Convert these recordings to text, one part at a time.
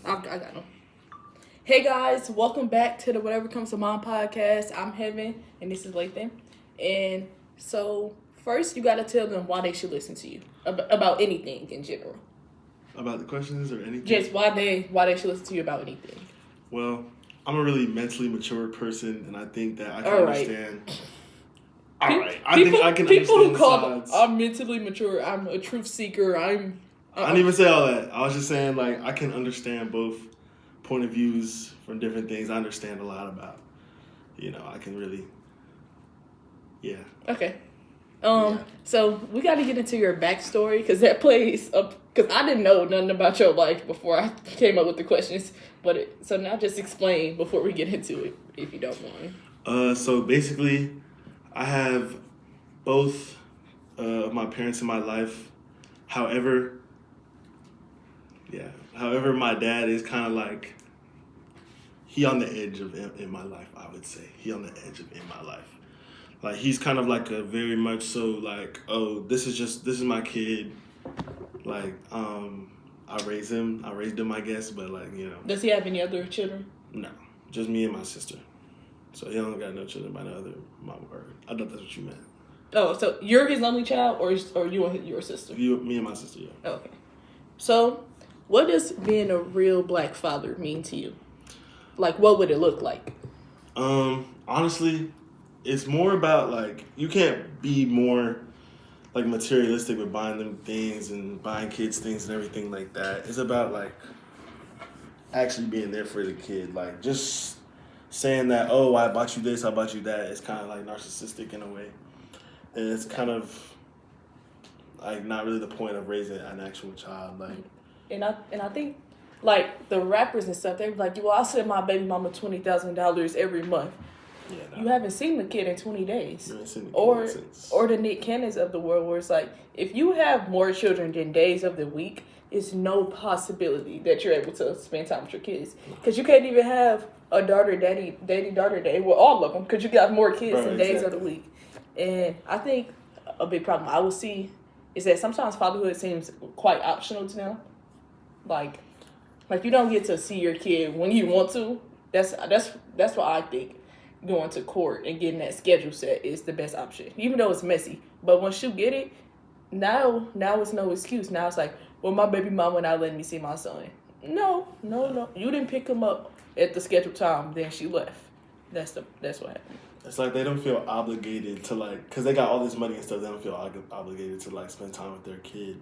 I got them. Hey guys, welcome back to the Whatever Comes to Mom podcast. I'm Heaven, and this is Lathan. And so, first, you got to tell them why they should listen to you about anything in general. About the questions or anything? Just why they should listen to you about anything. Well, I'm a really mentally mature person, and I think that I can understand. I think I can people understand who call sides. I'm mentally mature. I'm a truth seeker. I didn't even say all that. I was just saying, like, I can understand both point of views from different things. I understand a lot about. I can really. Yeah. Okay. So we got to get into your backstory because that plays up. Because I didn't know nothing about your life before I came up with the questions. So now just explain before we get into it, if you don't mind. So basically, I have both of my parents in my life. However, my dad is kind of like, he on the edge of in my life, I would say. He on the edge of in my life. Like, he's kind of like a very much so like, oh, this is my kid. Like, I raised him, I guess, but like, Does he have any other children? No, just me and my sister. So he don't got no children by no other mom or I thought that's what you meant. Oh, so you're his only child, or you and your sister? Me and my sister, yeah. Oh, okay. So, what does being a real black father mean to you? Like, what would it look like? Honestly, it's more about, like, you can't be more, like, materialistic with buying them things and buying kids things and everything like that. It's about, like, actually being there for the kid. Like, just saying that, oh, I bought you this, I bought you that, it's kind of, like, narcissistic in a way. And it's kind of, like, not really the point of raising an actual child. Like, and I think, like, the rappers and stuff, they're like, well, I'll send my baby mama $20,000 every month. Yeah, You haven't seen the kid in 20 days. You haven't seen the or kid since. Or the Nick Cannons of the world, where it's like, if you have more children than days of the week, it's no possibility that you're able to spend time with your kids. Because you can't even have a daughter, daddy, daughter day with all of them, because you got more kids than days of the week. And I think a big problem I will see is that sometimes fatherhood seems quite optional to them. Like you don't get to see your kid when you want to. That's why I think going to court and getting that schedule set is the best option, even though it's messy. But once you get it, now it's no excuse. Now it's like, well, my baby mama not letting me see my son. No. You didn't pick him up at the scheduled time, then she left. That's what happened. It's like they don't feel obligated to, like, because they got all this money and stuff, they don't feel obligated to, like, spend time with their kid.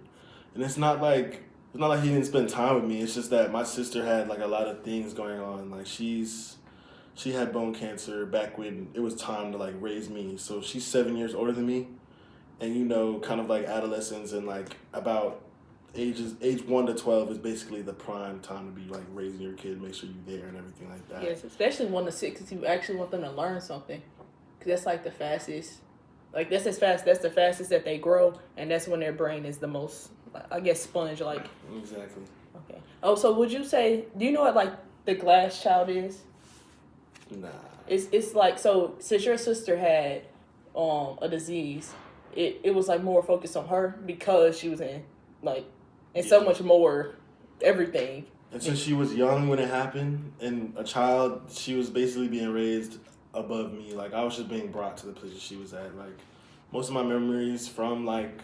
And it's not like he didn't spend time with me. It's just that my sister had, like, a lot of things going on. Like, she had bone cancer back when it was time to, like, raise me. So she's 7 years older than me. And, kind of like adolescence and, like, about age 1 to 12 is basically the prime time to be, like, raising your kid, make sure you're there and everything like that. Yes, especially 1 to 6, because you actually want them to learn something. Because that's, like, the fastest. Like, that's the fastest that they grow, and that's when their brain is the most, I guess, sponge, like. Exactly. Okay. Oh, so would you say, do you know what, like, the glass child is? Nah. It's like, so since your sister had a disease, it was, like, more focused on her because she was in, like, and so much more everything. And since she was young when it happened and a child, she was basically being raised above me. Like, I was just being brought to the position she was at. Like, most of my memories from, like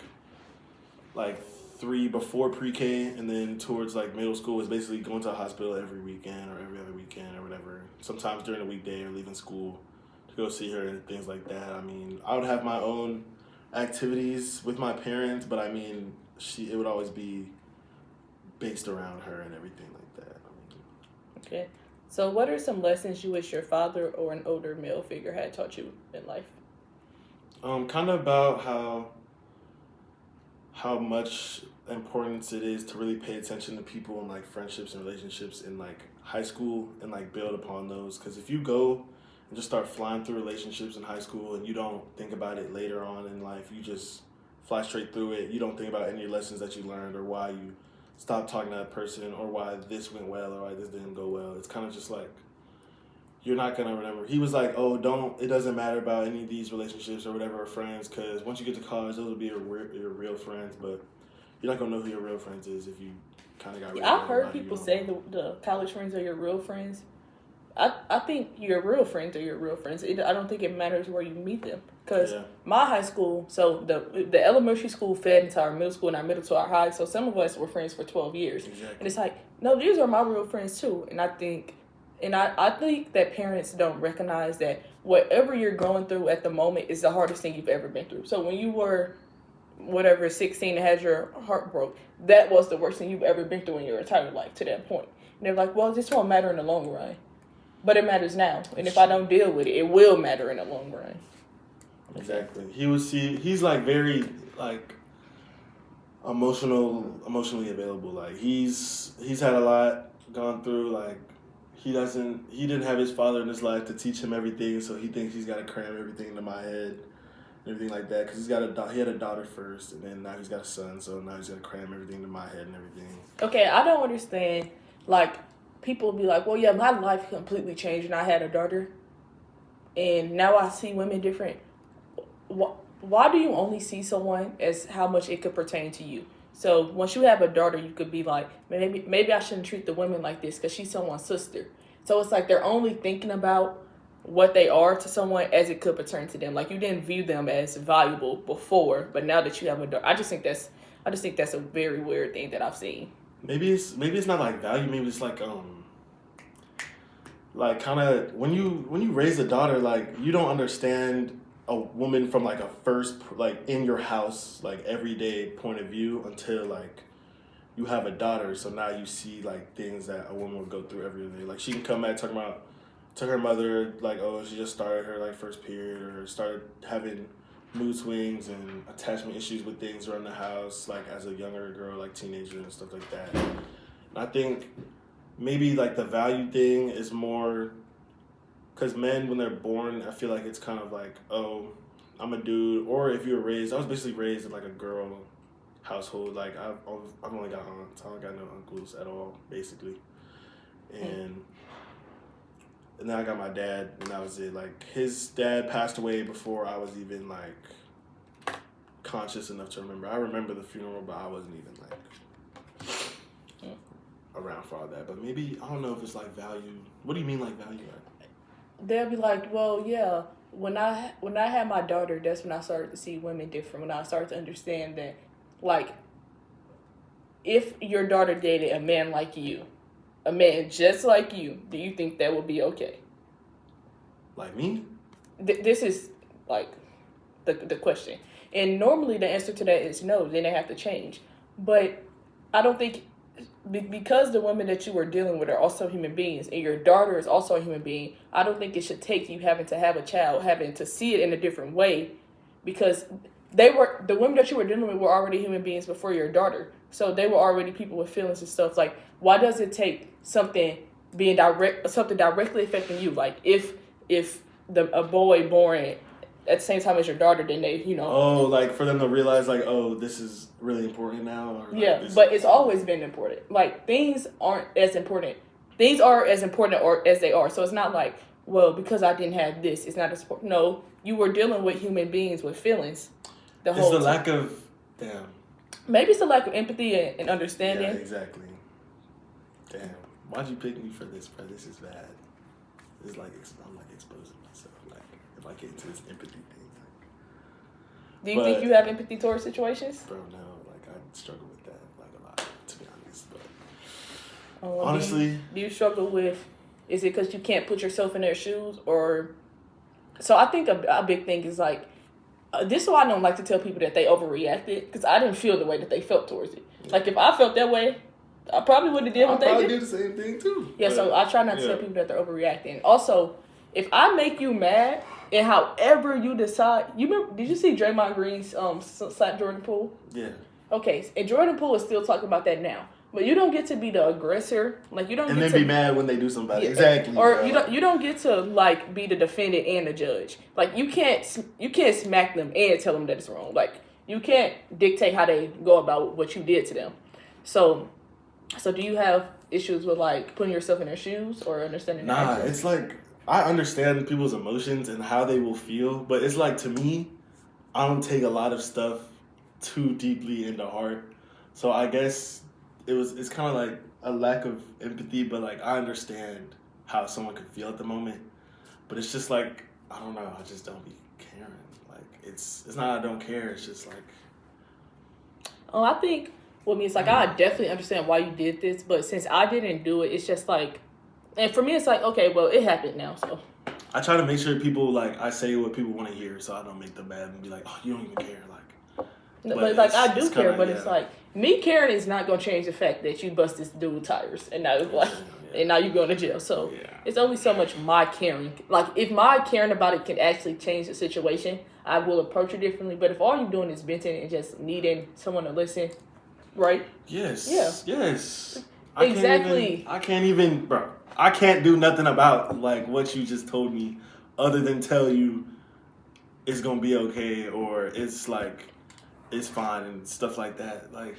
3 before pre-K and then towards, like, middle school was basically going to a hospital every weekend or every other weekend or whatever. Sometimes during the weekday or leaving school to go see her and things like that. I mean, I would have my own activities with my parents, but I mean, it would always be based around her and everything like that. Okay. So what are some lessons you wish your father or an older male figure had taught you in life? Kind of about how much importance it is to really pay attention to people and, like, friendships and relationships in, like, high school and, like, build upon those. Because if you go and just start flying through relationships in high school and you don't think about it later on in life, you just fly straight through it. You don't think about any lessons that you learned or why you stopped talking to that person or why this went well or why this didn't go well. It's kind of just like, you're not going to remember. He was like, it doesn't matter about any of these relationships or whatever, or friends, because once you get to college, those will be your real friends, but you're not going to know who your real friends is if you kind of got rid Yeah, of I've heard everybody people going say home. the college friends are your real friends. I think your real friends are your real friends. I don't think it matters where you meet them. Because my high school, so the elementary school fed into our middle school and our middle to our high. So some of us were friends for 12 years. Exactly. And it's like, no, these are my real friends too. And I think that parents don't recognize that whatever you're going through at the moment is the hardest thing you've ever been through. So when you were, 16 and had your heart broke, that was the worst thing you've ever been through in your entire life to that point. And they're like, well, this won't matter in the long run. But it matters now. And if I don't deal with it, it will matter in the long run. Exactly. He's like very like emotionally available. Like he's had a lot gone through. Like he didn't have his father in his life to teach him everything, so he thinks he's got to cram everything into my head, and everything like that. Because he had a daughter first, and then now he's got a son, so now he's got to cram everything into my head and everything. Okay, I don't understand. Like people be like, well, yeah, my life completely changed, and I had a daughter, and now I see women different. Why do you only see someone as how much it could pertain to you? So once you have a daughter, you could be like, maybe I shouldn't treat the women like this because she's someone's sister. So it's like they're only thinking about what they are to someone as it could pertain to them. Like you didn't view them as valuable before, but now that you have a daughter, I just think that's a very weird thing that I've seen. Maybe it's not like value. Maybe it's like kind of when you raise a daughter, like you don't understand a woman from like a first like in your house like everyday point of view until like you have a daughter. So now you see like things that a woman would go through every day. Like she can come back talking about to her mother like, oh, she just started her like first period or started having mood swings and attachment issues with things around the house like as a younger girl, like teenager and stuff like that. And I think maybe like the value thing is more because men, when they're born, I feel like it's kind of like, oh, I'm a dude. Or if you were raised, I was basically raised in like a girl household. Like I've only got aunts. I don't got no uncles at all, basically. And then I got my dad, and that was it. Like his dad passed away before I was even like conscious enough to remember. I remember the funeral, but I wasn't even like around for all that. But maybe I don't know if it's like value. What do you mean like value? They'll be like, well, yeah, when I had my daughter, that's when I started to see women different. When I started to understand that, like, if your daughter dated a man like you, a man just like you, do you think that would be okay? Like me? This is, like, the question. And normally the answer to that is no, then they have to change. But I don't think... because the women that you are dealing with are also human beings and your daughter is also a human being, I don't think it should take you having to have a child, having to see it in a different way, because the women that you were dealing with were already human beings before your daughter. So they were already people with feelings and stuff. Like, why does it take something directly affecting you? Like if a boy born at the same time as your daughter, then they, Oh, like for them to realize, like, oh, this is really important now? Or like, yeah, but it's always been important. Like, things aren't as important. Things are as important or as they are. So it's not like, well, because I didn't have this, it's not as important. No, you were dealing with human beings with feelings the whole time. It's the lack of, damn. Maybe it's the lack of empathy and understanding. Yeah, exactly. Damn. Why'd you pick me for this, bro? This is bad. It's like, I'm like exposing myself. Like, if I get into this empathy thing. Do you think you have empathy towards situations? Bro, no. Like, I struggle with that, like, a lot, to be honest. But honestly... Do you struggle with... Is it because you can't put yourself in their shoes? Or... So I think a big thing is, like... this is why I don't like to tell people that they overreacted. Because I didn't feel the way that they felt towards it. Yeah. Like, if I felt that way, I probably wouldn't have did what they did. I'd probably do the same thing, too. Yeah, so I try not to tell people that they're overreacting. Also, if I make you mad... And however you decide, did you see Draymond Green's slap Jordan Poole? Yeah. Okay, and Jordan Poole is still talking about that now. But you don't get to be the aggressor, like you don't. And get then to be mad when they do something. Yeah, exactly. Or you don't get to like be the defendant and the judge. Like you can't smack them and tell them that it's wrong. Like you can't dictate how they go about what you did to them. So do you have issues with like putting yourself in their shoes or understanding? Nah, it's like. I understand people's emotions and how they will feel, but it's like, to me, I don't take a lot of stuff too deeply into heart. So I guess it's kind of like a lack of empathy, but like I understand how someone could feel at the moment, but it's just like I don't know, I just don't be caring. Like it's not I don't care. It's just like I think with me, it's like I definitely understand why you did this, but since I didn't do it, it's just like, and for me, it's like okay, well, it happened now, so. I try to make sure people like I say what people want to hear, so I don't make them mad and be like, oh, you don't even care, like. But like I do care, but yeah. it's like me caring is not gonna change the fact that you bust this dude tires and now it's like and now you going to jail. So it's only so much my caring. Like if my caring about it can actually change the situation, I will approach it differently. But if all you're doing is venting and just needing someone to listen, right? Yes. Yeah. Yes. Exactly. I can't even, bro. I can't do nothing about like what you just told me, other than tell you it's gonna be okay or it's like it's fine and stuff like that. Like.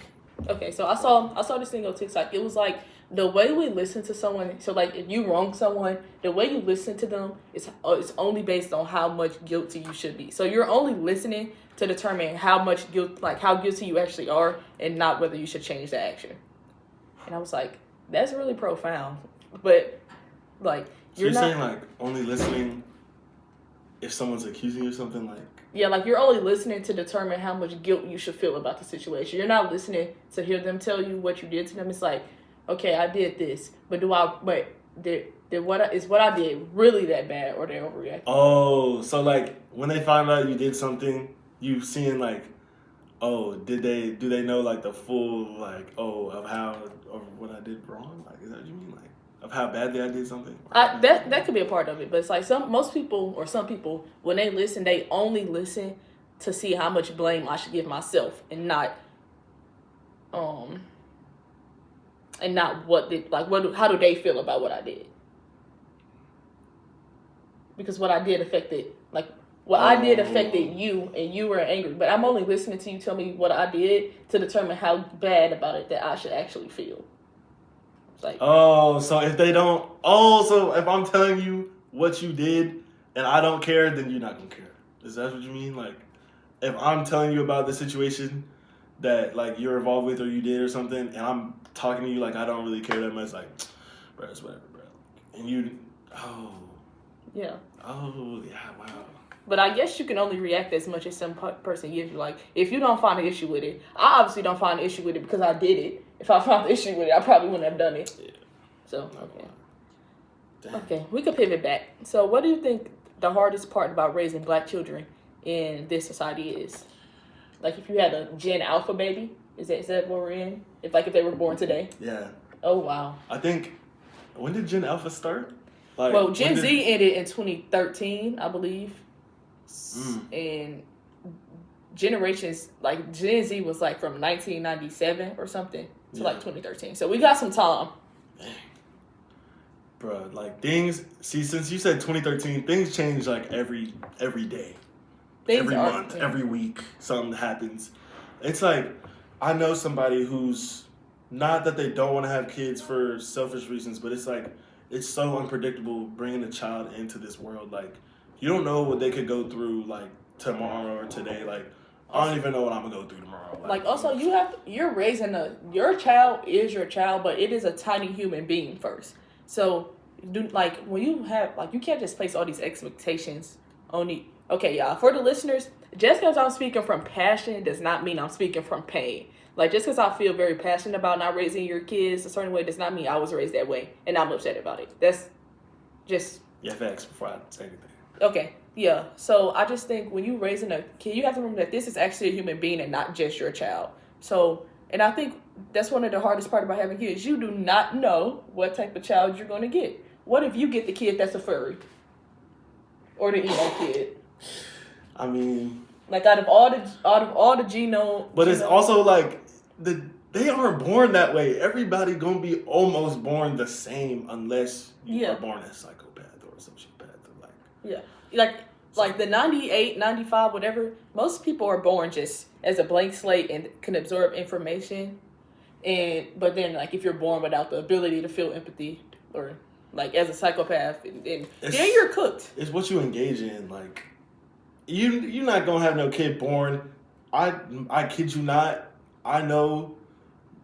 Okay, so I saw this thing on TikTok. It was like the way we listen to someone. So like if you wrong someone, the way you listen to them is it's only based on how much guilty you should be. So you're only listening to determine how much guilt, like how guilty you actually are, and not whether you should change the action. And I was like, that's really profound. But like you're saying like only listening if someone's accusing you of something, like. Yeah, like you're only listening to determine how much guilt you should feel about the situation. You're not listening to hear them tell you what you did to them. It's like, okay, I did this, but is what I did really that bad, or they overreacting? Oh, so like when they find out you did something, you seeing like, oh, do they know like the full like of what I did wrong? Like is that what you mean? Like of how badly I did something? That could be a part of it, but it's like some people when they listen, they only listen to see how much blame I should give myself, and not how do they feel about what I did? Because what I did affected I did affected you, and you were angry. But I'm only listening to you tell me what I did to determine how bad about it that I should actually feel. Like, so if I'm telling you what you did and I don't care, then you're not gonna care. Is that what you mean? Like, if I'm telling you about the situation that like you're involved with or you did or something, and I'm talking to you like I don't really care that much, like, bro, it's whatever, bro. And you, yeah, wow. But I guess you can only react as much as some person gives you. Like, if you don't find an issue with it, I obviously don't find an issue with it because I did it. If I found the issue with it, I probably wouldn't have done it. Yeah. So, okay, we could pivot back. So, what do you think the hardest part about raising Black children in this society is? Like, if you had a Gen Alpha baby, is that what we're in? If they were born today? Yeah. Oh, wow. I think, when did Gen Alpha start? Like, well, Gen Z ended in 2013, I believe. And generations, like Gen Z was like from 1997 or something to like 2013. So we got some time. Dang. Bruh, like things, since you said 2013, things change like every day. Every month, every week, something happens. It's like, I know somebody who's, not that they don't want to have kids for selfish reasons, but it's like, it's so unpredictable bringing a child into this world. Like, you don't know what they could go through, like, tomorrow or today. Like, I don't even know what I'm going to go through tomorrow. Like also, you're raising your child is your child, but it is a tiny human being first. So, when you have, you can't just place all these expectations on it. Okay, y'all, for the listeners, just because I'm speaking from passion does not mean I'm speaking from pain. Like, just because I feel very passionate about not raising your kids a certain way does not mean I was raised that way, and I'm upset about it. That's just... Yeah, facts, before I say anything. Okay, yeah. So, I just think when you're raising a kid, you have to remember that this is actually a human being and not just your child. So, and I think that's one of the hardest part about having kids. You do not know what type of child you're going to get. What if you get the kid that's a furry? Or the emo kid? I mean... Like, out of all the genome... But it's also like... They aren't born that way. Everybody gonna be almost born the same unless you are born as a psychopath or a sociopath. Like the 98, 95, whatever, most people are born just as a blank slate and can absorb information. But then, like, if you're born without the ability to feel empathy or, like, as a psychopath, then you're cooked. It's what you engage in. Like, you're not gonna have no kid born. I kid you not. I know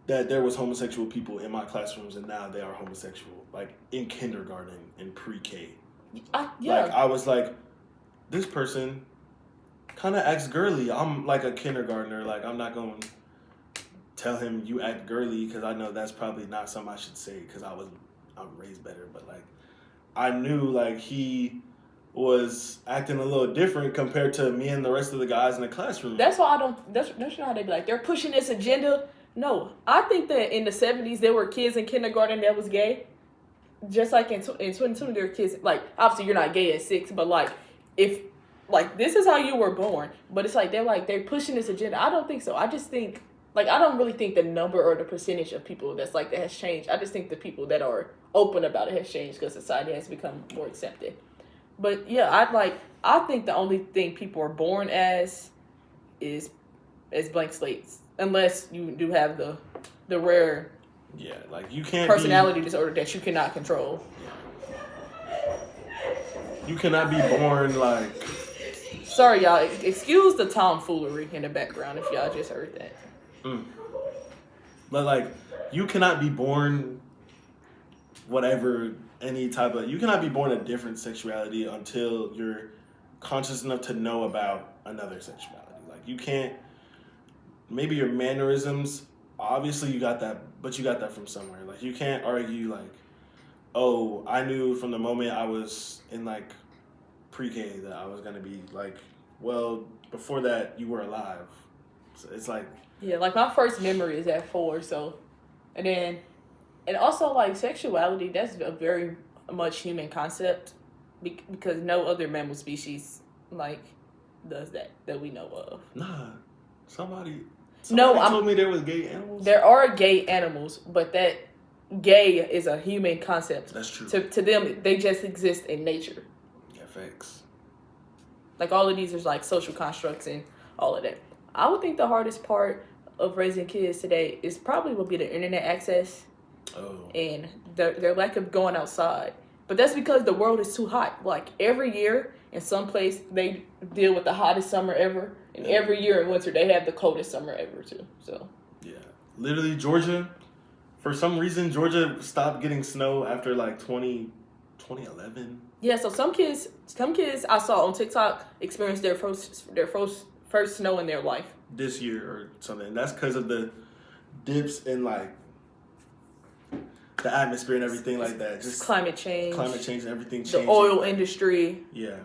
that there was homosexual people in my classrooms, and now they are homosexual, like in kindergarten and pre-K. Yeah. Like, I was like, this person kind of acts girly. I'm like a kindergartner. Like, I'm not going to tell him you act girly, because I know that's probably not something I should say, because I'm raised better. But like, I knew like he was acting a little different compared to me and the rest of the guys in the classroom. That's why I don't. That's not how they be like, they're pushing this agenda. No, I think that in the 70s there were kids in kindergarten that was gay. Just like in 2020 there were kids, like, obviously you're not gay at 6, but like, if like this is how you were born, but it's like they're pushing this agenda. I don't think so. I just think, like, I don't really think the number or the percentage of people that's like that has changed. I just think the people that are open about it has changed because society has become more accepted. But yeah, I think the only thing people are born as is blank slates, unless you do have the rare like you can't personality disorder that you cannot control. You cannot be born like. Sorry, y'all. Excuse the tomfoolery in the background if y'all just heard that. But like, you cannot be born whatever. You cannot be born a different sexuality until you're conscious enough to know about another sexuality. Like, you can't, maybe your mannerisms, obviously you got that, but you got that from somewhere. Like, you can't argue like, oh, I knew from the moment I was in like pre-K that I was going to be like, well, before that you were alive. So it's like. Yeah, like my first memory is at 4, so, and also, like, sexuality, that's a very much human concept because no other mammal species, like, does that we know of. Nah. Somebody told me there was gay animals. There are gay animals, but that gay is a human concept. That's true. To them, they just exist in nature. Yeah, facts. Like, all of these are, like, social constructs and all of that. I would think the hardest part of raising kids today would be the internet access. Oh. And their lack of going outside. But that's because the world is too hot. Like, every year in some place they deal with the hottest summer ever, and every year in winter they have the coldest summer ever too. So yeah, literally Georgia, for some reason Georgia stopped getting snow after like 2011. Yeah, so some kids I saw on TikTok experienced their first snow in their life this year or something. And that's because of the dips in like the atmosphere and everything like that. Just climate change and everything changed. The oil industry. Yeah.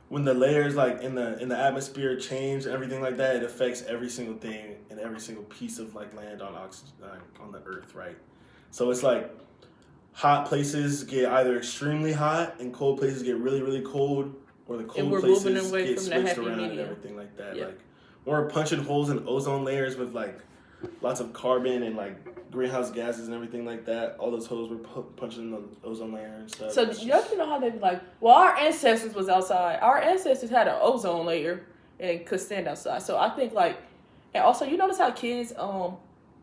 When the layers like in the atmosphere change and everything like that, it affects every single thing and every single piece of like land on the earth, right? So it's like hot places get either extremely hot and cold places get really, really cold, or the cold places get switched around and everything like that. Yep. Like, we're punching holes in ozone layers with like lots of carbon and like greenhouse gases and everything like that. All those holes were punching in the ozone layer and stuff. So you have to know how they be like, well, our ancestors was outside. Our ancestors had an ozone layer and could stand outside. So I think like, and also you notice how kids,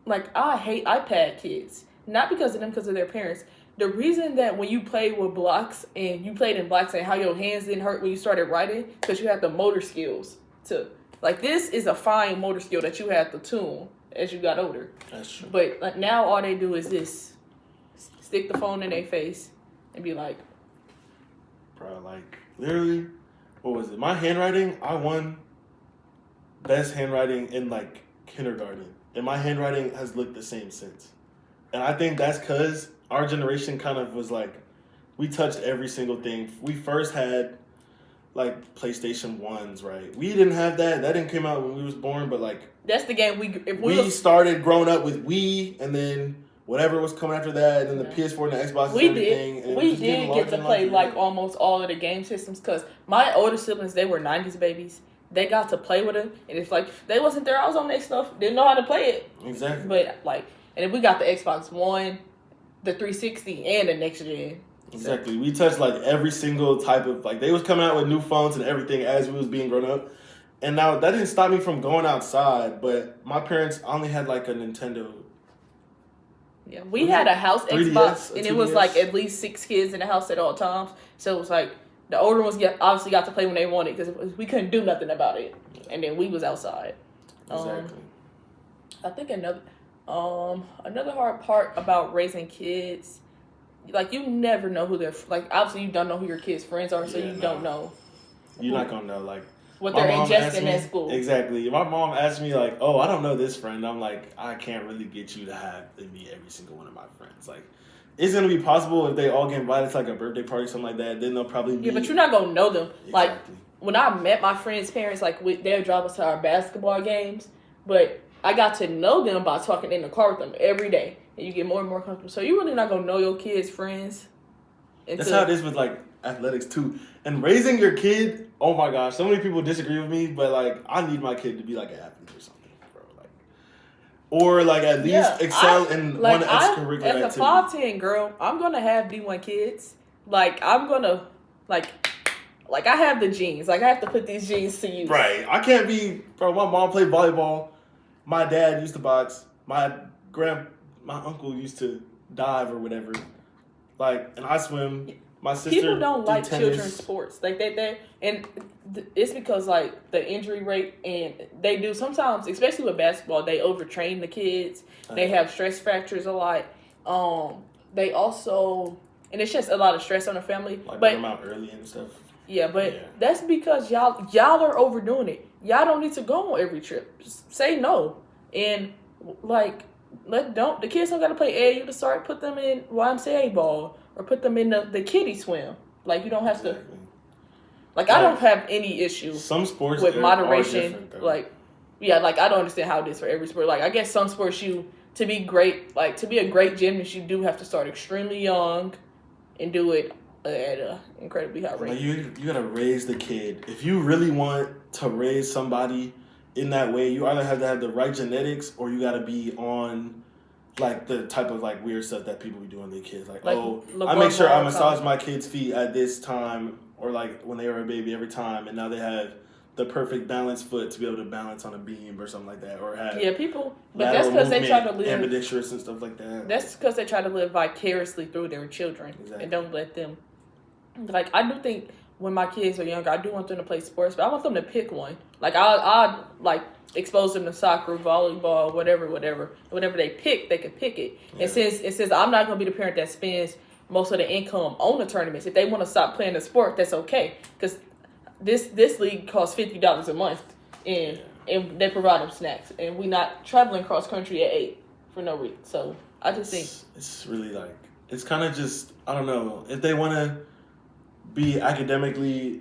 like, I hate iPad kids. Not because of them, because of their parents. The reason that when you played with blocks and you played in blocks and how your hands didn't hurt when you started writing, because you had the motor skills to, like, this is a fine motor skill that you had to tune as you got older. That's true. But like now all they do is this. Stick the phone in their face and be like, bro, like, literally, what was it? My handwriting, I won best handwriting in like kindergarten. And my handwriting has looked the same since. And I think that's because our generation kind of was like, we touched every single thing. We first had like PlayStation 1s, right? We didn't have that. That didn't come out when we was born, but like, that's the game we started growing up with Wii, and then whatever was coming after that, and then the PS4 and the Xbox and everything. We did get to play like almost all of the game systems, because my older siblings, they were 90s babies. They got to play with them, and it's like, if they wasn't there, I was on their stuff, didn't know how to play it. Exactly. But like, and then we got the Xbox One, the 360, and the next gen. Exactly. We touched like every single type of, like, they was coming out with new phones and everything as we was being grown up. And now that didn't stop me from going outside, but my parents only had like a Nintendo. Yeah, we had a house Xbox, and it was like at least 6 kids in the house at all times. So it was like the older ones obviously got to play when they wanted, because we couldn't do nothing about it. And then we was outside. Exactly. I think another. Another hard part about raising kids, like you never know who they're like. Obviously, you don't know who your kids' friends are, so you don't know. You're not gonna know like what they're ingesting at school. Exactly. My mom asked me like, "Oh, I don't know this friend." I'm like, I can't really get you to have meet every single one of my friends. Like, it's gonna be possible if they all get invited to like a birthday party or something like that. Then they'll probably meet. Yeah, but you're not gonna know them. Exactly. Like when I met my friends' parents, like they'll drive us to our basketball games, but I got to know them by talking in the car with them every day, and you get more and more comfortable. So you're really not gonna know your kids' friends. That's how it is with like athletics too, and raising your kid. Oh my gosh, so many people disagree with me, but like I need my kid to be like an athlete or something, bro. Like, or like at least excel in one extracurricular activity. As a 5'10" girl, I'm gonna have D1 kids. Like I'm gonna like I have the genes. Like I have to put these genes to use. Right. I can't be, bro. My mom played volleyball. My dad used to box. My uncle used to dive or whatever. Like, and I swim. My sister people don't like tennis. children's sports. Like and it's because like the injury rate, and they do sometimes, especially with basketball, they overtrain the kids. They have stress fractures a lot. They also, and it's just a lot of stress on the family. Like but them out early and stuff. Yeah, but that's because y'all are overdoing it. Y'all don't need to go on every trip. Just say no, and like the kids don't gotta play AAU to start. Put them in YMCA ball or put them in the kiddie swim. Like you don't have to. Like I don't have any issue. Some sports with moderation. Like I don't understand how it is for every sport. Like I guess some sports to be a great gymnast, you do have to start extremely young, and do it at an incredibly high rate. Like you gotta raise the kid. If you really want to raise somebody in that way, you either have to have the right genetics or you gotta be on like the type of like weird stuff that people be doing to their kids. Like I make sure I massage my kids' feet at this time, or like when they were a baby every time, and now they have the perfect balance foot to be able to balance on a beam or something like that, or have people. But that's because they try to live ambidextrous and stuff like that. That's because they try to live vicariously through their children and don't let them. Like I do think when my kids are younger, I do want them to play sports, but I want them to pick one. Like I like expose them to soccer, volleyball, whatever they pick, they can pick it. Yeah. And since I'm not gonna be the parent that spends most of the income on the tournaments, if they want to stop playing the sport, that's okay. Because this league costs $50 a month, and they provide them snacks, and we not traveling cross country at 8 for no reason. So I just think it's really like it's kind of just I don't know if they want to be academically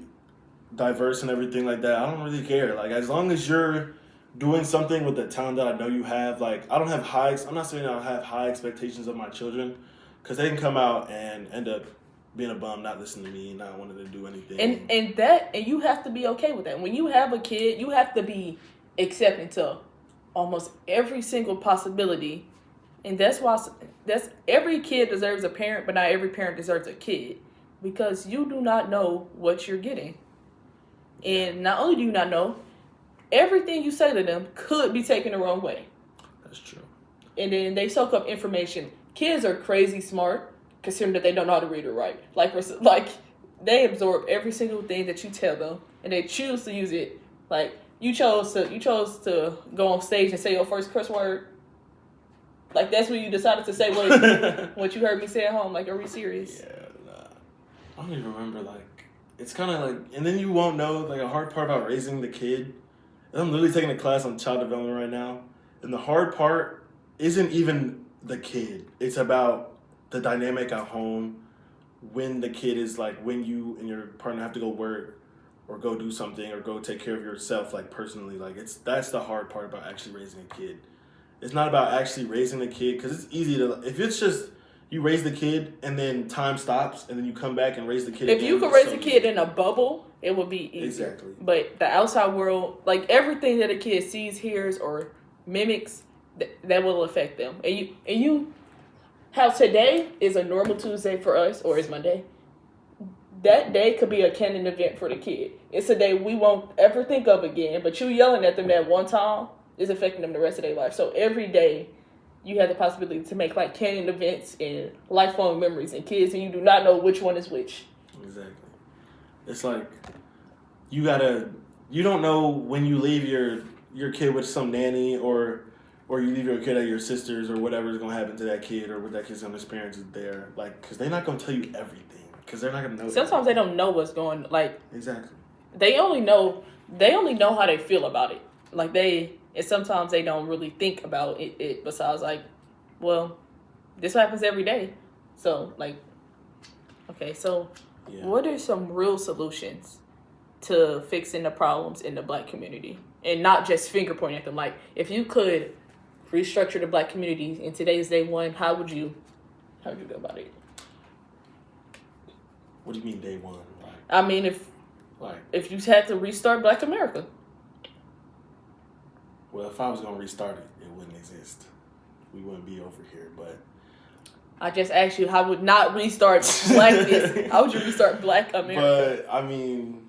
diverse and everything like that. I don't really care. Like as long as you're doing something with the talent that I know you have. Like I'm not saying I have high expectations of my children, because they can come out and end up being a bum, not listening to me, not wanting to do anything. And you have to be okay with that. When you have a kid, you have to be accepting to almost every single possibility. And that's every kid deserves a parent, but not every parent deserves a kid. Because you do not know what you're getting. And not only do you not know, everything you say to them could be taken the wrong way. That's true. And then they soak up information. Kids are crazy smart, considering that they don't know how to read or write. Like they absorb every single thing that you tell them, and they choose to use it. Like you chose to go on stage and say your first curse word. Like that's when you decided to say what you heard me say at home. Like, are we serious? Yeah, nah. I don't even remember. Like it's kind of like, and then you won't know. Like a hard part about raising the kid. I'm literally taking a class on child development right now, and the hard part isn't even the kid. It's about the dynamic at home when the kid is like, when you and your partner have to go work or go do something or go take care of yourself, like personally. Like that's the hard part about actually raising a kid. It's not about actually raising the kid, because it's easy to, if it's just you raise the kid and then time stops and then you come back and raise the kid if again. You could raise a kid in a bubble, it would be easier. Exactly. But the outside world, like everything that a kid sees, hears, or mimics, that will affect them. And you, how today is a normal Tuesday for us, or is Monday, that day could be a canon event for the kid. It's a day we won't ever think of again, but you yelling at them that one time is affecting them the rest of their life. So every day you have the possibility to make like canon events and lifelong memories in kids, and you do not know which one is which. Exactly. It's like you don't know when you leave your kid with some nanny or or you leave your kid at your sister's, or whatever's gonna happen to that kid, or what that kid's gonna experience is there. Like, because they're not gonna tell you everything, because they're not gonna know. Sometimes they don't know what's going. Like, exactly. They only know how they feel about it. Like and sometimes they don't really think about it besides like, well, this happens every day. So like, okay, so what are some real solutions to fixing the problems in the Black community, and not just finger pointing at them? Like, if you could restructure the Black community in today's day one, how would you go about it? What do you mean day one? Like, I mean, if you had to restart Black America. Well, if I was going to restart it, it wouldn't exist. We wouldn't be over here, but... I just asked you, how would not restart Blackness? How would you restart Black America? But, I mean...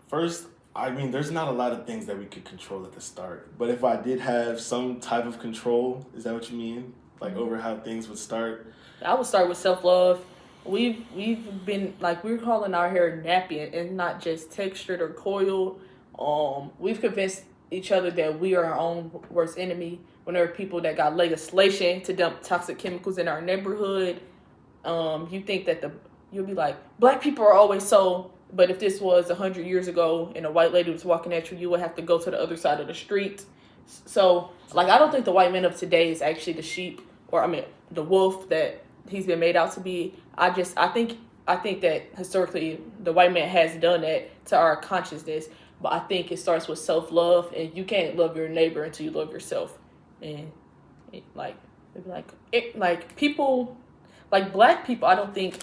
First, there's not a lot of things that we could control at the start. But if I did have some type of control, is that what you mean? Like, over how things would start? I would start with self-love. We've been, like, we're calling our hair nappy and not just textured or coiled. We've convinced each other that we are our own worst enemy. When there are people that got legislation to dump toxic chemicals in our neighborhood, you think that you'll be like, Black people are always so. But if this was 100 years ago and a white lady was walking at you, you would have to go to the other side of the street. So, like, I don't think the white man of today is actually the sheep, the wolf that he's been made out to be. I think that historically the white man has done that to our consciousness. But I think it starts with self-love, and you can't love your neighbor until you love yourself. And people, like Black people, I don't think,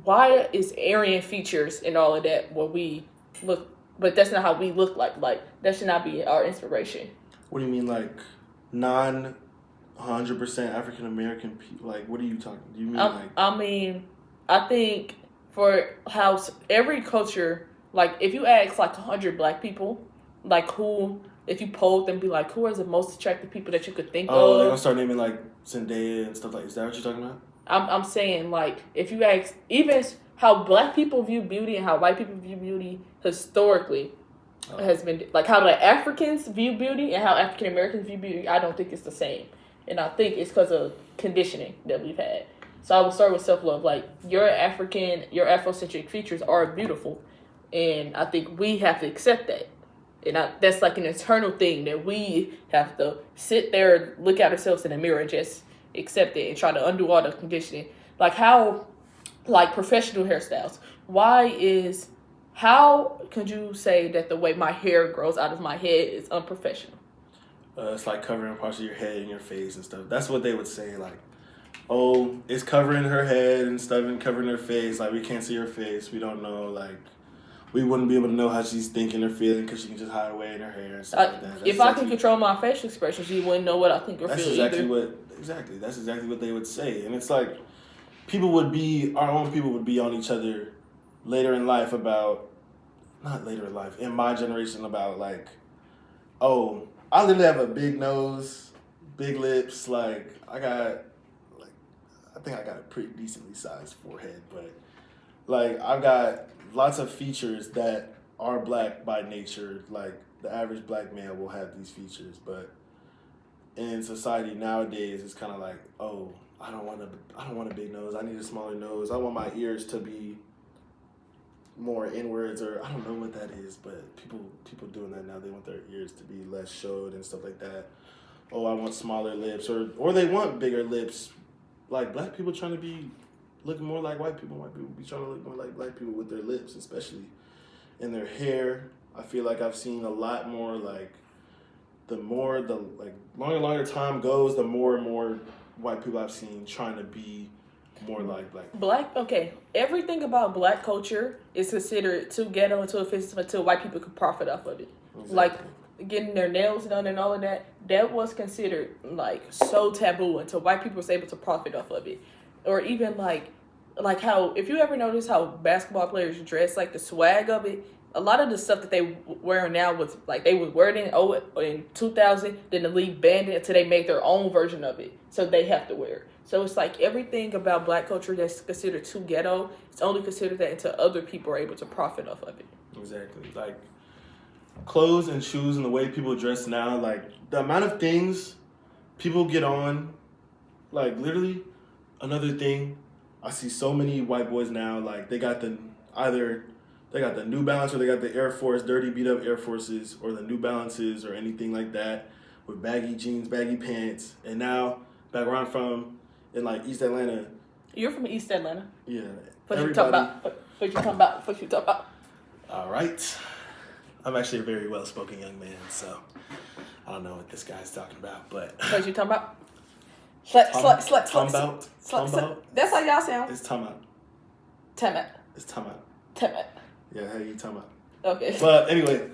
why is Aryan features and all of that what we look, but that's not how we look like. Like, that should not be our inspiration. What do you mean, like, 100% African American people? Like, what are you talking? Do you mean I think for how every culture. Like, if you ask, like, 100 Black people, like, who, if you polled them, be like, who are the most attractive people that you could think of? Oh, they're going to start naming, like, Zendaya and stuff like that. Is that what you're talking about? I'm saying, like, if you ask, even how Black people view beauty and how white people view beauty historically has been, like, how the Africans view beauty and how African Americans view beauty, I don't think it's the same. And I think it's because of conditioning that we've had. So I will start with self-love. Like, your Afrocentric features are beautiful. And I think we have to accept that. And that's like an internal thing that we have to sit there, look at ourselves in the mirror and just accept it and try to undo all the conditioning. Like professional hairstyles. How could you say that the way my hair grows out of my head is unprofessional? It's like covering parts of your head and your face and stuff. That's what they would say, like, oh, it's covering her head and stuff and covering her face. Like, we can't see her face. We don't know, like... We wouldn't be able to know how she's thinking or feeling because she can just hide away in her hair and stuff like that. If I can control my facial expressions, you wouldn't know what I think or feel either. That's exactly what they would say. And it's like, our own people would be on each other later in life in my generation about, like, oh, I literally have a big nose, big lips, I think I got a pretty decently sized forehead, but, like, I've got lots of features that are Black by nature. Like, the average Black male will have these features, but in society nowadays, it's kind of like, oh, I don't want a big nose. I need a smaller nose. I want my ears to be more inwards, or I don't know what that is, but people doing that now. They want their ears to be less showed and stuff like that. Oh, I want smaller lips, or they want bigger lips. Like, Black people trying to be looking more like white people. White people be trying to look more like Black people with their lips, especially in their hair. I feel like I've seen a lot more, like, longer time goes, the more and more white people I've seen trying to be more like Black. Okay, everything about Black culture is considered too ghetto and too offensive until white people could profit off of it. Exactly. Like, getting their nails done and all of that was considered, like, so taboo until white people was able to profit off of it. Or even, like how, if you ever notice how basketball players dress, like, the swag of it, a lot of the stuff that they wear now was, like, they would wear it in 2000, then the league banned it until they made their own version of it, so they have to wear it. So it's like everything about Black culture that's considered too ghetto, it's only considered that until other people are able to profit off of it. Exactly. Like, clothes and shoes and the way people dress now, like the amount of things people get on, like literally another thing. I see so many white boys now, like they got the New Balance or they got the Air Force, dirty beat up Air Forces or the New Balances or anything like that with baggy jeans, baggy pants. And now back where I'm from in like East Atlanta. You're from East Atlanta. Yeah. What you talking about? All right. I'm actually a very well-spoken young man, so I don't know what this guy's talking about, but... What you talking about? Talking Slut. That's how y'all sound. It's talking about. It's talking about. Yeah, how you talking about? Okay. But anyway,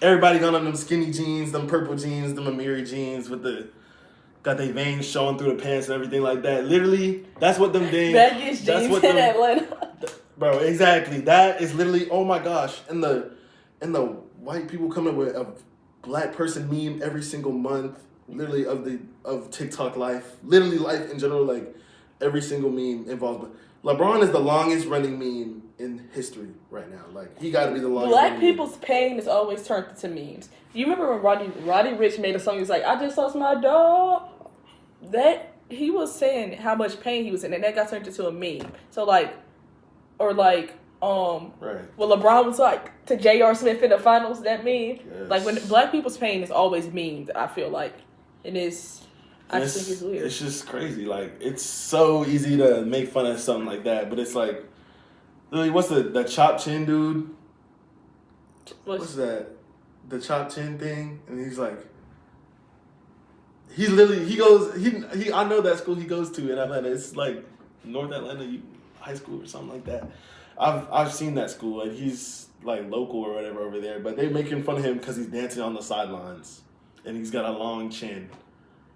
everybody got on them skinny jeans, them purple jeans, them Amiri jeans with got their veins showing through the pants and everything like that. Literally, that's what them things... Baggiest jeans in Atlanta. Bro, exactly. That is literally, oh my gosh. And the white people coming up with a black person meme every single month, literally of TikTok life, literally life in general, like every single meme involves. LeBron is the longest running meme in history right now. Like he got to be the longest. Black people's pain is always turned into memes. You remember when Roddy Ricch made a song? He was like, "I just lost my dog." That he was saying how much pain he was in, and that got turned into a meme. So right. Well, LeBron was like to J.R. Smith in the finals. That meme, yes. Like when black people's pain is always memed. I feel like it is. I just think it's weird. It's just crazy. Like it's so easy to make fun of something like that, but it's like, really, what's the chop chin dude? What's that? The chop chin thing, and he's like, he I know that school he goes to in Atlanta. It's like North Atlanta High School or something like that. I've seen that school, and he's like local or whatever over there, but they're making fun of him because he's dancing on the sidelines, and he's got a long chin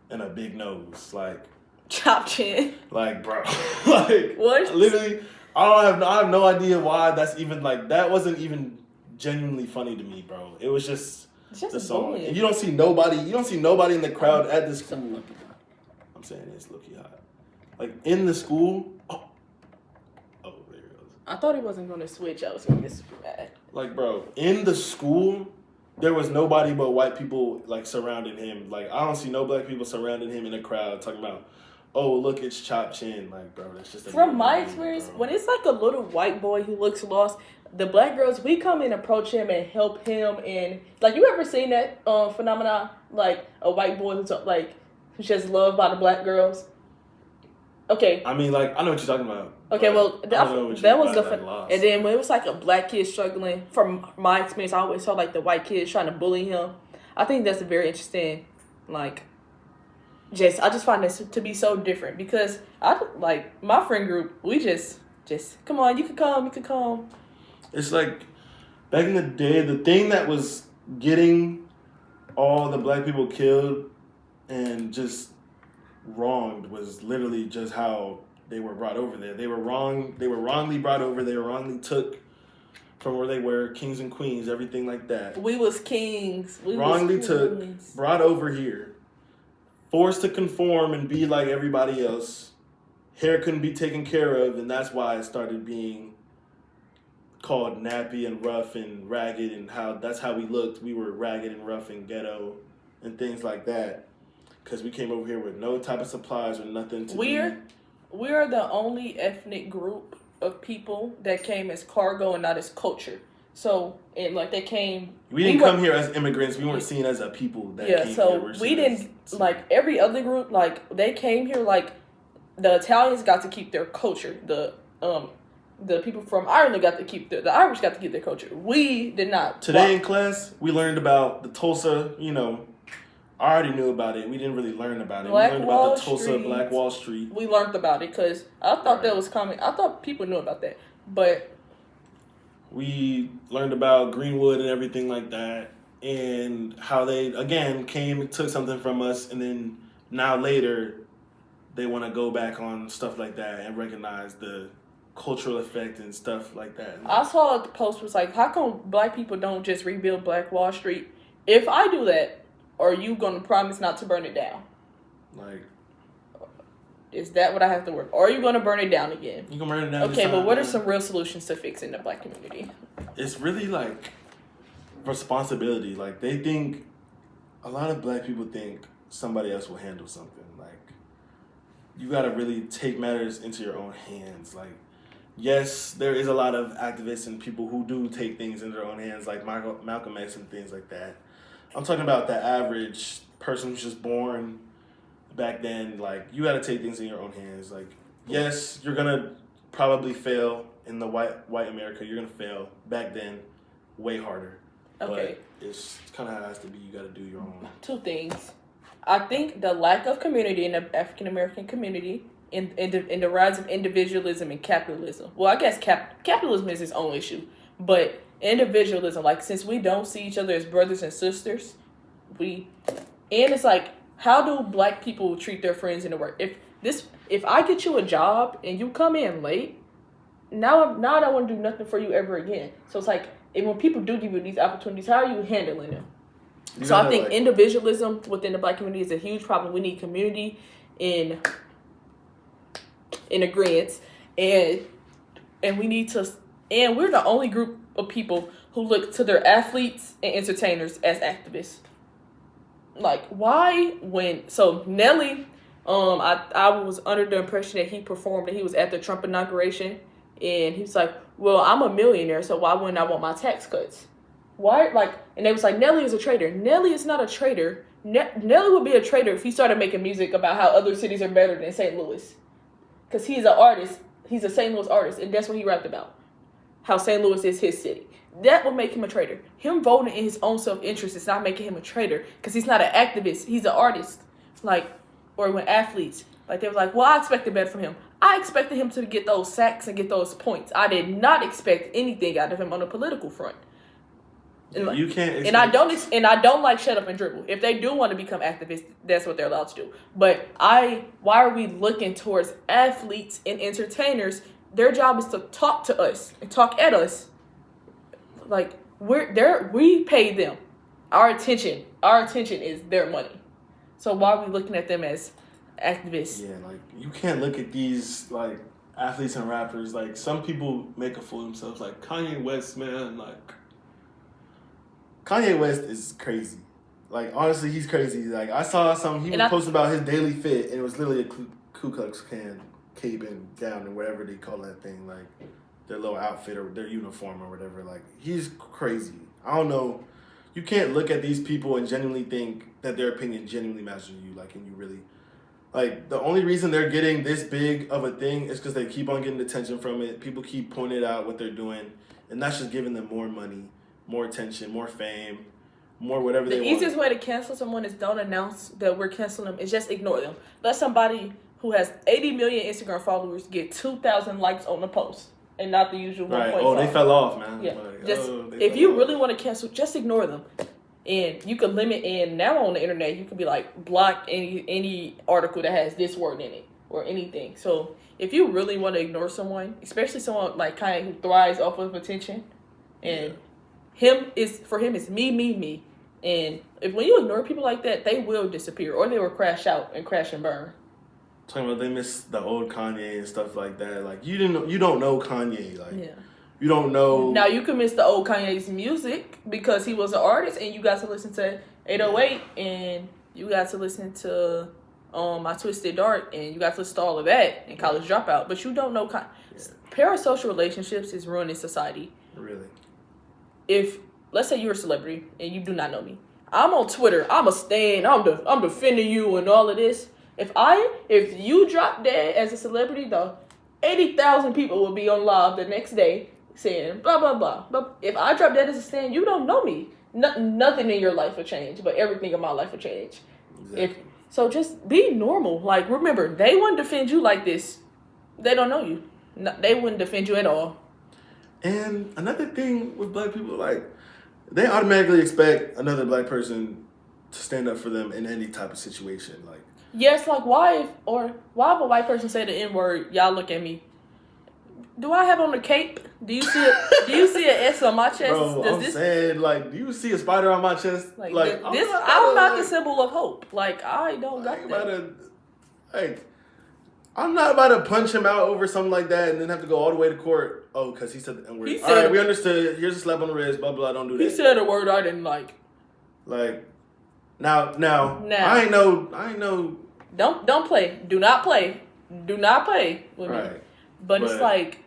and a big nose, like chop chin. Like, bro, like what? Literally, I have no idea why that's even like that wasn't even genuinely funny to me, bro. It was just the song. And you don't see nobody in the crowd at the school. I'm saying it's low-key hot. Like in the school. I thought he wasn't going to switch. I was going to get super mad. Like, bro, in the school, there was nobody but white people, like, surrounding him. Like, I don't see no black people surrounding him in a crowd talking about, oh, look, it's Chop Chin. Like, bro, that's just... From my experience, when it's, like, a little white boy who looks lost, the black girls, we come and approach him and help him. And, like, you ever seen that phenomenon? Like, a white boy who's just loved by the black girls? Okay. I mean, like, I know what you're talking about. Okay, well, that was the... And then when it was, like, a black kid struggling, from my experience, I always saw, like, the white kids trying to bully him. I think that's very interesting. Like, I just find this to be so different. Because, my friend group, we just, come on, you can come. It's like, back in the day, the thing that was getting all the black people killed and just wronged was literally just how they were brought over there. They were wrongly brought over. They were wrongly took from where they were, kings and queens, everything like that. We was kings. Took, brought over here, forced to conform and be like everybody else. Hair couldn't be taken care of, and that's why it started being called nappy and rough and ragged, and that's how we looked. We were ragged and rough and ghetto and things like that. Because we came over here with no type of supplies or nothing to do. We're the only ethnic group of people that came as cargo and not as culture. So, they came... We didn't come here as immigrants. We weren't seen as a people that came here. Yeah, so we didn't... Like, every other group, like, they came here, like, the Italians got to keep their culture. The people from Ireland got to keep the Irish got to keep their culture. We did not. Today in class, we learned about the Tulsa, I already knew about it. We didn't really learn about it. We learned about the Tulsa Black Wall Street. We learned about it because I thought that was coming. I thought people knew about that. But we learned about Greenwood and everything like that. And how they, again, came and took something from us. And then now later, they want to go back on stuff like that and recognize the cultural effect and stuff like that. I saw the post was like, how come black people don't just rebuild Black Wall Street? If I do that, or are you going to promise not to burn it down? Like, is that what I have to work? Or are you going to burn it down again? You can burn it down. Okay, but what are some real solutions to fixing the black community? It's really like, responsibility. Like, they think, a lot of black people think somebody else will handle something. Like, you got to really take matters into your own hands. Like, yes, there is a lot of activists and people who do take things in their own hands, like Malcolm X and things like that. I'm talking about the average person who's just born back then. Like, you got to take things in your own hands. Like, yes, you're going to probably fail in the white America. You're going to fail back then way harder. Okay. But it's kind of has to be, you got to do your own. Two things. I think the lack of community in the African American community, in the rise of individualism and capitalism. Well, I guess capitalism is its own issue, but individualism, like, since we don't see each other as brothers and sisters, and it's like, how do black people treat their friends in the work? If I get you a job and you come in late, now I don't want to do nothing for you ever again. So it's like, and when people do give you these opportunities, how are you handling them? So I think individualism within the black community is a huge problem. We need community in agreement, and we need to, and we're the only group of people who look to their athletes and entertainers as activists. Like, why so Nelly, I was under the impression that he performed, that he was at the Trump inauguration, and he was like, well, I'm a millionaire, so why wouldn't I want my tax cuts? Why, like, and they was like, Nelly is a traitor. Nelly is not a traitor. Nelly would be a traitor if he started making music about how other cities are better than St. Louis. Because he's an artist. He's a St. Louis artist, and that's what he rapped about. How St. Louis is his city. That would make him a traitor. Him voting in his own self-interest is not making him a traitor, because he's not an activist. He's an artist. Like, or when athletes, like, they were like, well, I expected better from him. I expected him to get those sacks and get those points. I did not expect anything out of him on the political front. And you can't expect, and I don't like shut up and dribble. If they do want to become activists, that's what they're allowed to do. But why are we looking towards athletes and entertainers? Their job is to talk to us and talk at us. Like, we pay them. Our attention is their money. So why are we looking at them as activists? Yeah, like, you can't look at these, like, athletes and rappers. Like, some people make a fool of themselves. Like, Kanye West, man, like, Kanye West is crazy. Like, honestly, he's crazy. Like, I saw something, he was posting about his daily fit, and it was literally a Ku Klux Klan cape and gown and whatever they call that thing, like, their little outfit or their uniform or whatever. Like, he's crazy. I don't know. You can't look at these people and genuinely think that their opinion genuinely matters to you. Like, and you really, like, the only reason they're getting this big of a thing is because they keep on getting attention from it. People keep pointing out what they're doing, and that's just giving them more money, more attention, more fame, more whatever they want. The easiest way to cancel someone is don't announce that we're canceling them. Is just ignore them. Let somebody who has 80 million Instagram followers get 2,000 likes on the post, and not the usual 1.5. Right. Oh, they fell off, man. Yeah. Like, if you really want to cancel, just ignore them. And you can limit, and now on the internet, you can be like, block any article that has this word in it or anything. So if you really want to ignore someone, especially someone like Kanye who thrives off of attention, and for him it's me. And when you ignore people like that, they will disappear, or they will crash out and crash and burn. Talking about they miss the old Kanye and stuff like that. Like, you don't know Kanye. Like, yeah. You don't know. Now you can miss the old Kanye's music because he was an artist, and you got to listen to 808, and you got to listen to My Twisted Dark, and you got to listen to all of that in College Dropout. But you don't know parasocial relationships is ruining society. Really. If, let's say you're a celebrity and you do not know me, I'm on Twitter, I'm a stan, I'm defending you and all of this. If you drop dead as a celebrity, though, 80,000 people will be on live the next day saying blah blah blah. But if I drop dead as a stan, you don't know me. Nothing in your life will change, but everything in my life will change. Exactly. So just be normal. Like, remember, they wouldn't defend you like this. They don't know you. No, they wouldn't defend you at all. And another thing with black people, like, they automatically expect another black person to stand up for them in any type of situation. Like, yes, like, why if a white person say the N-word, y'all look at me? Do I have on a cape? Do you see an S on my chest? Bro, saying, like, do you see a spider on my chest? I'm not the symbol of hope. Like, I don't got that. Like, I'm not about to punch him out over something like that and then have to go all the way to court. Oh, because he said the N-word. He All said- right, we understood. Here's a slap on the wrist. Blah blah. Don't do that. He said a word I didn't like. Like, now, I ain't know. Don't play. Do not play. Do not play with me. Right. But it's like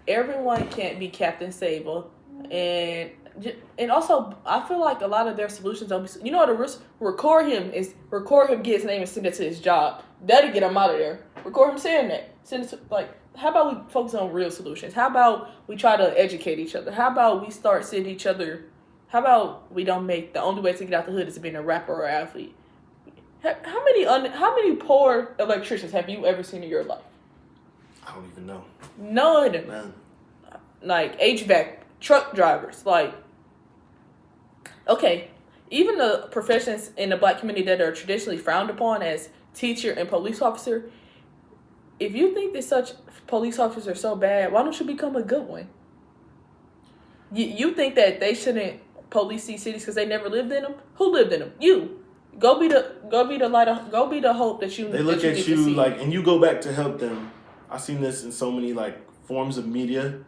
everyone can't be Captain Sable, and also I feel like a lot of their solutions don't be. You know what? Record him get his name and send it to his job. That'll get him out of there. Record him saying that. Send it to, like. How about we focus on real solutions? How about we try to educate each other? How about we start sending each other? How about we don't make the only way to get out the hood is being a rapper or athlete? How many poor electricians have you ever seen in your life? I don't even know. None. Man. Like HVAC, truck drivers, like, okay, even the professions in the black community that are traditionally frowned upon as teacher and police officer, if you think that such police officers are so bad, why don't you become a good one? You think that they shouldn't police these cities because they never lived in them? Who lived in them? You. Go be the light. Go be the hope that you. They look at you like, and you go back to help them. I've seen this in so many like forms of media.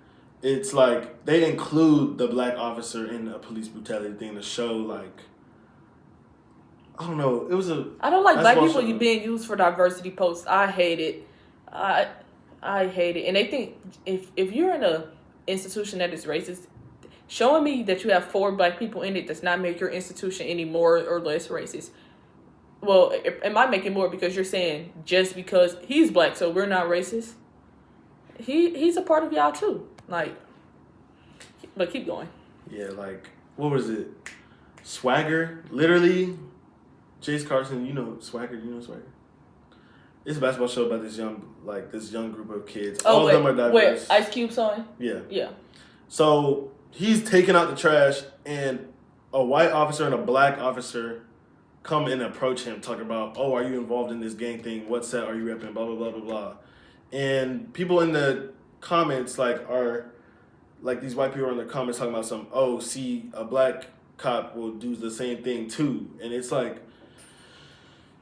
It's like they include the black officer in a police brutality thing to show like. I don't know. It was a. I don't like black people show. being used for diversity posts. I hate it. I hate it. And they think if you're in a institution that is racist, showing me that you have 4 black people in it does not make your institution any more or less racist. Well, it might make it more because you're saying just because he's black, so we're not racist. He's a part of y'all too. Like, but keep going. Yeah, like, what was it? Swagger? Literally, Jace Carson, you know Swagger? It's a basketball show about this young group of kids. All of them are diverse. Wait, Ice Cube song? Yeah. Yeah. So he's taking out the trash, and a white officer and a black officer come and approach him, talking about, oh, are you involved in this gang thing? What set are you repping? Blah, blah, blah, blah, blah. And people in the comments, these white people are in the comments talking about a black cop will do the same thing too. And it's like,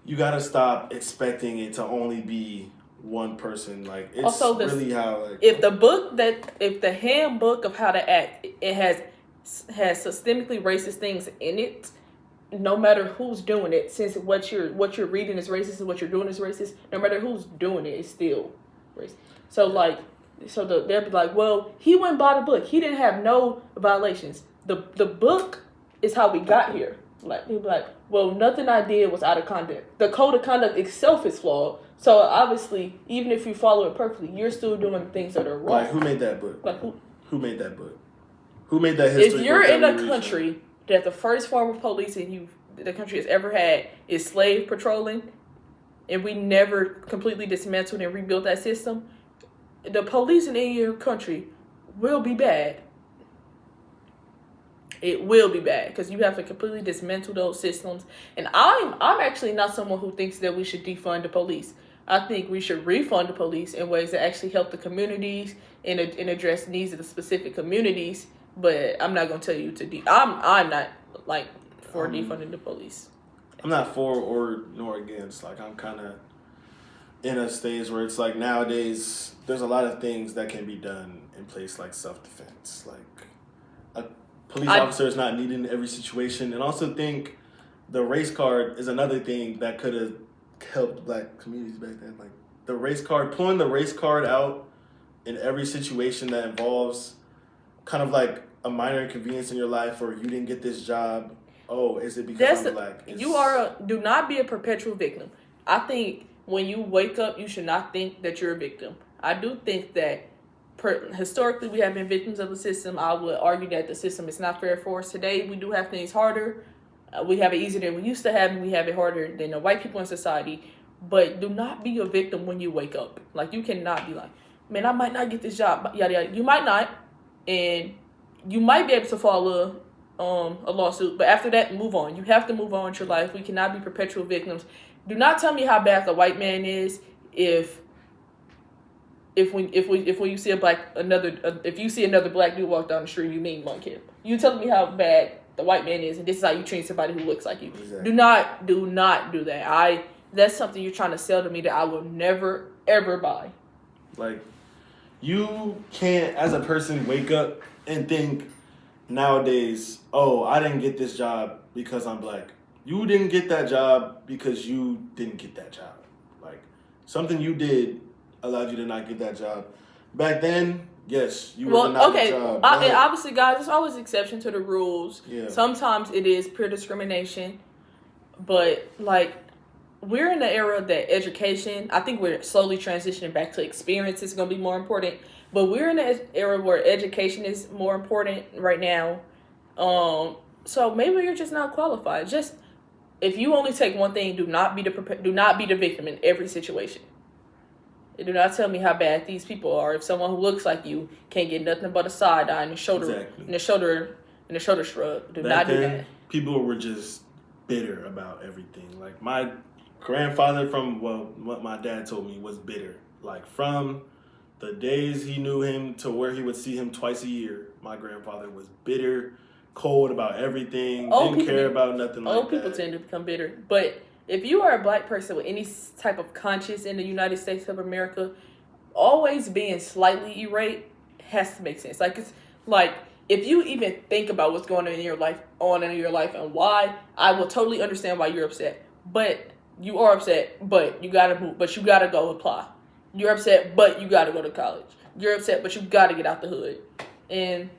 you gotta stop expecting it to only be one person. Like, it's also really how, like... If the handbook of how to act, it has systemically racist things in it, no matter who's doing it, since what you're reading is racist and what you're doing is racist, no matter who's doing it, it's still racist. So they'll be like, well, he went and bought a book. He didn't have no violations. The book is how we got here. Like, they'll be like, well, nothing I did was out of conduct. The code of conduct itself is flawed. So obviously, even if you follow it perfectly, you're still doing things that are wrong. Like, who made that book? Like, who made that book? Who made that history? If you're in a country that the first form of policing the country has ever had is slave patrolling, and we never completely dismantled and rebuilt that system, the policing in your country will be bad. It will be bad because you have to completely dismantle those systems. And I'm actually not someone who thinks that we should defund the police. I think we should refund the police in ways that actually help the communities and address needs of the specific communities. But I'm not going to tell you to I'm not like for defunding the police. I'm not for or nor against. Like, I'm kind of in a stage where it's like nowadays there's a lot of things that can be done in place, like self-defense. Like, a police officer is not needed in every situation. And also think the race card is another thing that could have helped black communities back then. Like, the race card, pulling the race card out in every situation that involves kind of like a minor inconvenience in your life, or you didn't get this job. Oh, is it because I'm black? Do not be a perpetual victim. I think when you wake up, you should not think that you're a victim. I do think that historically we have been victims of the system. I would argue that the system is not fair for us. Today, we do have things harder. We have it easier than we used to have, and we have it harder than the white people in society. But do not be a victim when you wake up. Like, you cannot be like, man, I might not get this job. Yada, yada. You might not, and you might be able to file a lawsuit, but after that, move on. You have to move on with your life. We cannot be perpetual victims. Do not tell me how bad the white man is if when you see if you see another black dude walk down the street, you mean monk him. You telling me how bad the white man is, and this is how you treat somebody who looks like you. Exactly. Do not do that. That's something you're trying to sell to me that I will never ever buy. Like, you can't, as a person, wake up and think nowadays, oh, I didn't get this job because I'm black. You didn't get that job because you didn't get that job. Like, something you did allowed you to not get that job. Back then, yes, you were denied the job. And obviously, guys, there's always exception to the rules. Yeah. Sometimes it is pure discrimination. But, like, we're in the era that education, I think we're slowly transitioning back to experience is going to be more important. But we're in an era where education is more important right now. So maybe you're just not qualified. Just, if you only take one thing, do not be the victim in every situation. Do not tell me how bad these people are. If someone who looks like you can't get nothing but a side eye and a shoulder, and a shoulder shrug, do not do that. People were just bitter about everything. Like, my grandfather, from what my dad told me, was bitter. Like, from the days he knew him to where he would see him twice a year, my grandfather was bitter, cold about everything, didn't care about nothing like that. Old people tend to become bitter. But if you are a black person with any type of conscience in the United States of America, always being slightly irate has to make sense. Like, it's like, if you even think about what's going on in your life and why, I will totally understand why you're upset. But you are upset, but you gotta move, but you gotta go apply. You're upset, but you gotta go to college. You're upset, but you gotta get out the hood. And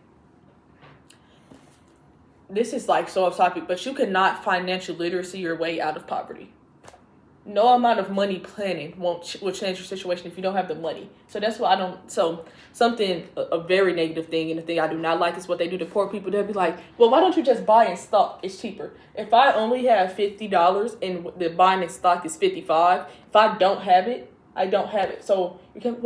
this is like so off topic, but you cannot financial literacy your way out of poverty. No amount of money planning will change your situation if you don't have the money. So that's why a very negative thing, and the thing I do not like is what they do to poor people. They'll be like, well, why don't you just buy in stock? It's cheaper. If I only have $50 and the buying in stock is $55, if I don't have it, I don't have it. So you can,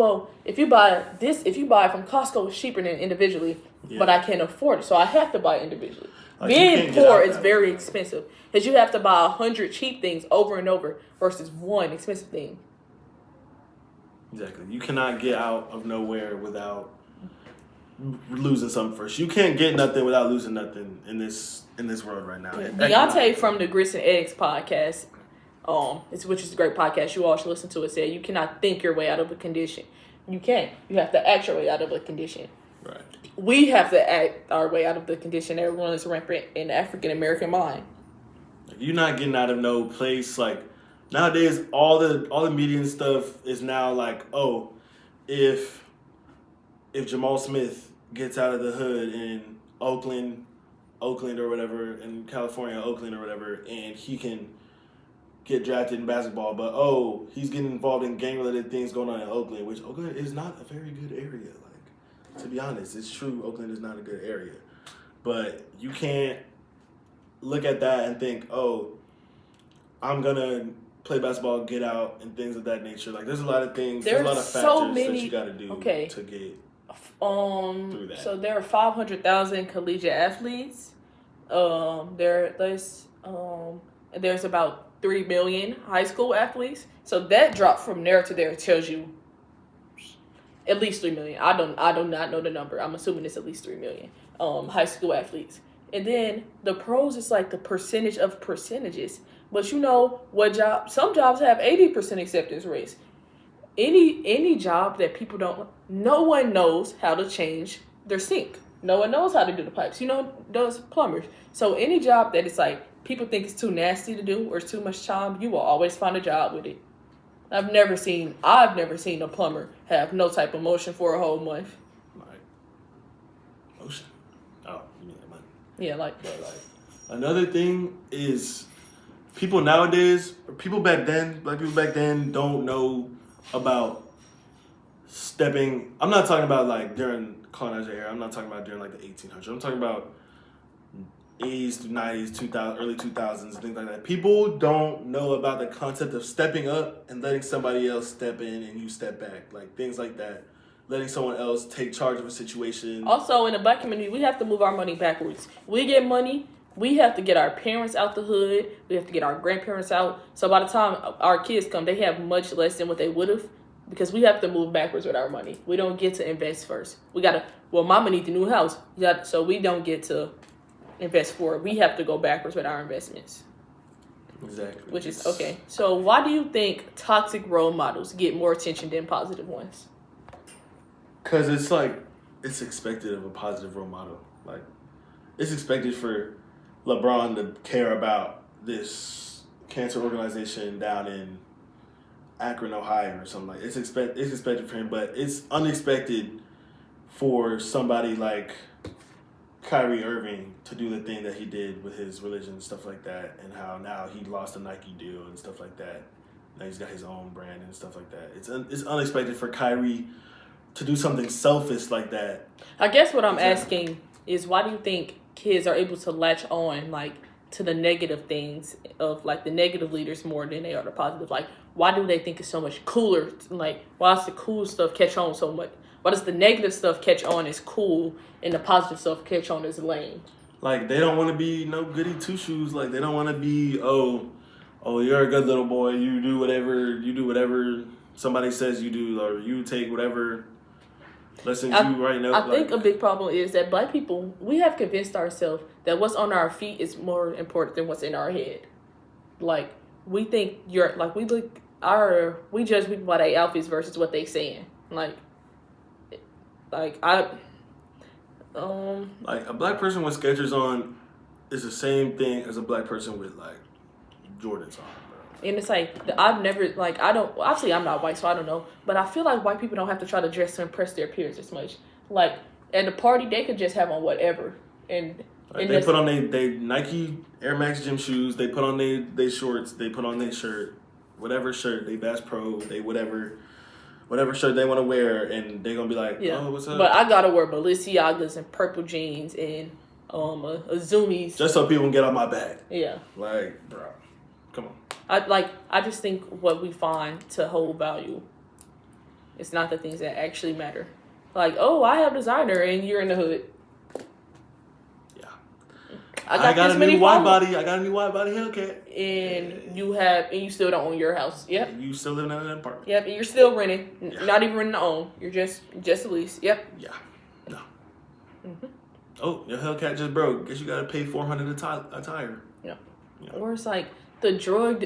if you buy from Costco, it's cheaper than individually, but I can't afford it. So I have to buy it individually. Like, being poor is very expensive because you have to buy 100 cheap things over and over versus one expensive thing. Exactly. You cannot get out of nowhere without losing something first. You can't get nothing without losing nothing in this world right now. Deontay from the Grits and Eggs podcast, which is a great podcast, you all should listen to it, said you cannot think your way out of a condition. You can't. You have to act your way out of a condition. Right. We have to act our way out of the condition that runs rampant in the African American mind. You're not getting out of no place. Like, nowadays, all the media and stuff is now like, oh, if Jamal Smith gets out of the hood in Oakland or whatever, in California, Oakland or whatever, and he can get drafted in basketball, but he's getting involved in gang-related things going on in Oakland, which Oakland is not a very good area. Like, to be honest, it's true, Oakland is not a good area. But you can't look at that and think, I'm going to play basketball, get out, and things of that nature. Like, there's a lot of things, there's a lot of factors that you got to do to get through that. So there are 500,000 collegiate athletes. There's about 3 million high school athletes. So that drop from there to there tells you at least 3 million. I do not know the number. I'm assuming it's at least 3 million high school athletes. And then the pros is like the percentage of percentages. But you know what job? Some jobs have 80% acceptance rates. Any job that people don't, no one knows how to change their sink. No one knows how to do the pipes. Those plumbers. So any job that it's like people think it's too nasty to do or it's too much time, you will always find a job with it. I've never seen a plumber have no type of motion for a whole month. Like, motion? Oh, you mean that money? Yeah, like. Another thing is people nowadays, black people back then don't know about stepping. I'm not talking about like during colonizer era. I'm not talking about during like the 1800s. I'm talking about 80s through 90s, 2000, early 2000s, things like that. People don't know about the concept of stepping up and letting somebody else step in and you step back. Like, things like that. Letting someone else take charge of a situation. Also, in the black community, we have to move our money backwards. We get money, we have to get our parents out the hood. We have to get our grandparents out. So by the time our kids come, they have much less than what they would have because we have to move backwards with our money. We don't get to invest first. Mama needs a new house. So we don't get to invest forward. We have to go backwards with our investments. Exactly. Which is okay. So why do you think toxic role models get more attention than positive ones? Because it's like, it's expected of a positive role model. Like, it's expected for LeBron to care about this cancer organization down in Akron, Ohio, or something like. It's expected for him, but it's unexpected for somebody like Kyrie Irving to do the thing that he did with his religion and stuff like that, and how now he lost a Nike deal and stuff like that. Now he's got his own brand and stuff like that. It's unexpected for Kyrie to do something selfish like that. I guess what I'm asking is, why do you think kids are able to latch on like to the negative things of like the negative leaders more than they are the positive? Like, why do they think it's so much cooler? Like, why does the cool stuff catch on so much? Why does the negative stuff catch on as cool and the positive stuff catch on as lame? Like, they don't want to be no goody two shoes. Like, they don't want to be, oh, you're a good little boy. You do whatever somebody says you do, or you take whatever lessons you right now. I think a big problem is that Black people, we have convinced ourselves that what's on our feet is more important than what's in our head. Like, we think we judge people by their outfits versus what they saying. Like a Black person with Skechers on is the same thing as a Black person with like Jordans on. And it's like, I'm not white, so I don't know. But I feel like white people don't have to try to dress to impress their peers as much. Like, at the party, they could just have on whatever. And they put on they Nike Air Max gym shoes. They put on they shorts. They put on their shirt. Whatever shirt. They Bass Pro. They whatever shirt they want to wear. And they're going to be like, oh, what's up? But I got to wear Balenciagas and purple jeans and a Zoomies. Just so people can get on my back. Yeah. Like, bro. Come on. I just think what we find to hold value, it's not the things that actually matter. Like, oh, I have designer and you're in the hood. Yeah. I got a new wide body Hellcat. And you still don't own your house. Yep. And you still living in an apartment. Yep. And you're still renting. Yeah. Not even renting to own. You're just a lease. Yep. Yeah. No. Mm-hmm. Oh, your Hellcat just broke. Guess you got to pay $400 a tire. Yeah. Or it's like, the drug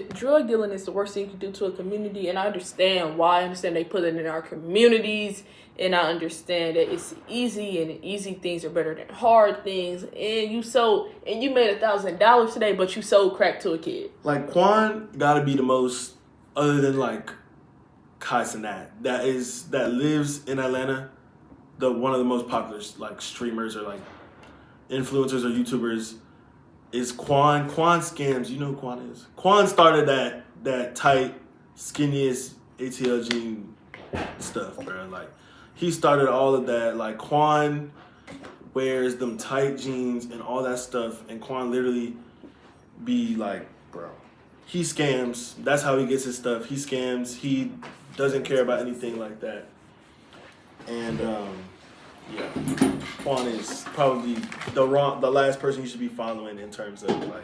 dealing is the worst thing you can do to a community, and I understand why. I understand they put it in our communities, and I understand that it's easy, and easy things are better than hard things. And you made $1,000 today, but you sold crack to a kid. Like, Quan gotta be the most, other than like Kai Cenat, that lives in Atlanta, one of the most popular like streamers or like influencers or YouTubers. Is Quan. Quan scams. You know who Quan is. Quan started that tight, skinniest ATL jean stuff, bro. Like, he started all of that. Like, Quan wears them tight jeans and all that stuff, and Quan literally be like, bro, he scams. That's how he gets his stuff. He scams. He doesn't care about anything like that. And yeah, Quan is probably the last person you should be following in terms of like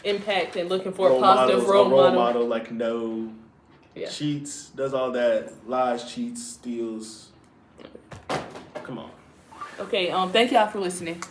impact and looking for a positive role model. Like, cheats, does all that, lies, cheats, steals. Come on. Okay. Thank y'all for listening.